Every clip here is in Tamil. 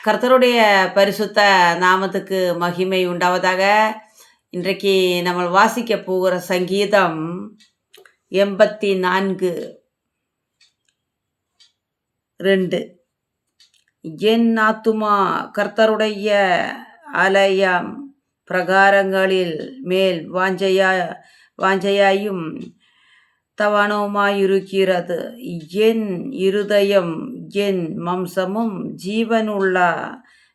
கர்த்தருடைய பரிசுத்த நாமத்துக்கு மகிமை உண்டாவதாக. இன்றைக்கு நம்ம வாசிக்க போகிற சங்கீதம் 84:2. என் ஆத்துமா கர்த்தருடைய ஆலயம் பிரகாரங்களில் மேல் வாஞ்சையாயும் தவனவுமாயிருக்கிறது. என் இருதயம் என் மாம்சமும் ஜீவனுள்ள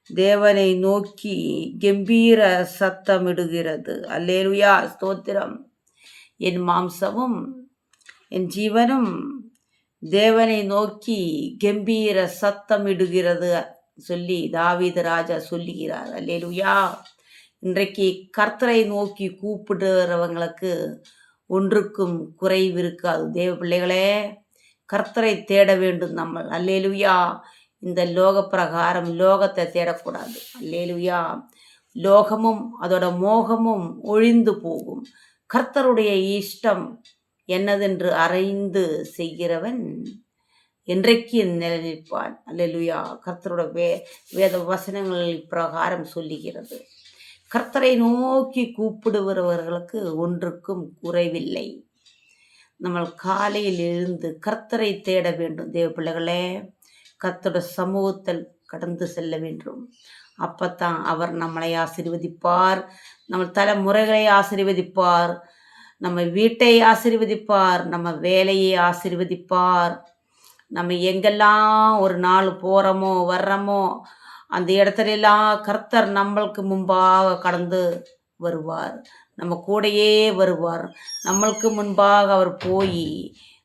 தேவனை நோக்கி கெம்பீர சத்தமிடுகிறது. அல்லேலுயா, ஸ்தோத்திரம். என் மாம்சமும் என் ஜீவனும் தேவனை நோக்கி கெம்பீர சத்தமிடுகிறது சொல்லி தாவீது ராஜா சொல்லுகிறார். அல்லேலுயா. இன்றைக்கு கர்த்தரை நோக்கி கூப்பிடுறவங்களுக்கு ஒன்றுக்கும் குறைவு இருக்காது. தேவ பிள்ளைகளே, கர்த்தரை தேட வேண்டும் நம்ம. அல்லேலுயா. இந்த லோக பிரகாரம் லோகத்தை தேடக்கூடாது. அல்லேலுயா. லோகமும் அதோட மோகமும் ஒழிந்து போகும். கர்த்தருடைய இஷ்டம் என்னதென்று அறிந்து செய்கிறவன் என்றைக்கு நிலைநிற்பான். அல்லேலுயா. கர்த்தரோட வேத வசனங்கள் பிரகாரம் சொல்லுகிறது. கர்த்தரை நோக்கி கூப்பிடுகிறவர்களுக்கு ஒன்றுக்கும் குறைவில்லை. நம்ம காலையில் எழுந்து கர்த்தரை தேட வேண்டும். தேவ பிள்ளைகளே, கர்த்தரோட சமூகத்தில் கடந்து செல்ல வேண்டும். அப்பத்தான் அவர் நம்மளை ஆசீர்வதிப்பார், நம்ம தலைமுறைகளை ஆசீர்வதிப்பார், நம்ம வீட்டை ஆசீர்வதிப்பார், நம்ம வேலையை ஆசீர்வதிப்பார். நம்ம எங்கெல்லாம் ஒரு நாள் போகிறோமோ வர்றோமோ அந்த இடத்துலெல்லாம் கர்த்தர் நம்மளுக்கு முன்பாக கடந்து வருவார், நம்ம கூடையே வருவார். நம்மளுக்கு முன்பாக அவர் போய்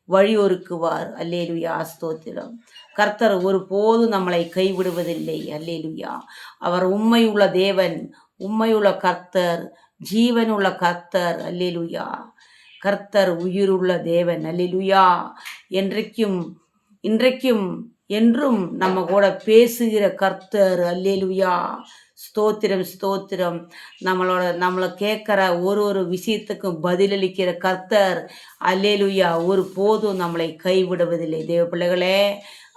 வழி ஒருக்குவார். அல்லேலுயா, ஸ்தோத்திரம். கர்த்தர் ஒருபோதும் நம்மளை கைவிடுவதில்லை. அல்லேலுயா. அவர் உண்மையுள்ள தேவன், உண்மையுள்ள கர்த்தர், ஜீவனுள்ள கர்த்தர். அல்லேலுயா. கர்த்தர் உயிருள்ள தேவன். அல்லேலுயா. இன்றைக்கும் என்றும் நம்ம கூட பேசுகிற கர்த்தர். அல்லேலுயா, ஸ்தோத்திரம், ஸ்தோத்திரம். நம்மளை கேட்குற ஒரு விஷயத்துக்கும் பதிலளிக்கிற கர்த்தர். அல்லேலுயா. ஒரு போதும் நம்மளை கைவிடுவதில்லை. தேவ பிள்ளைகளே,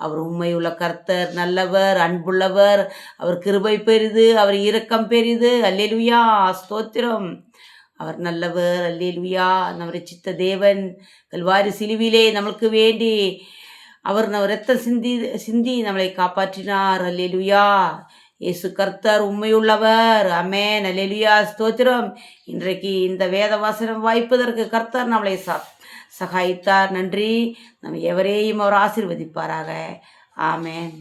அவர் உண்மையுள்ள கர்த்தர், நல்லவர், அன்புள்ளவர், அவர் கிருபை பெரிது, அவர் இரக்கம் பெரிது. அல்லேலுயா, ஸ்தோத்திரம். அவர் நல்லவர். அல்லேலுயா. நம்ம ரட்சித்த தேவன் கல்வாரி சிலுவிலே நம்மளுக்கு வேண்டி அவர் இரத்தம் சிந்தி நம்மளை காப்பாற்றினார். அல்லேலுயா. இயேசு கர்த்தர் உண்மையுள்ளவர். ஆமென். அல்லேலுயா, ஸ்தோத்திரம். இன்றைக்கு இந்த வேத வசனம் வாய்ப்பதற்கு கர்த்தர் நம்மளை சகாயித்தார். நன்றி. நம்ம எவரையும் அவர் ஆசீர்வதிப்பாராக. ஆமென்.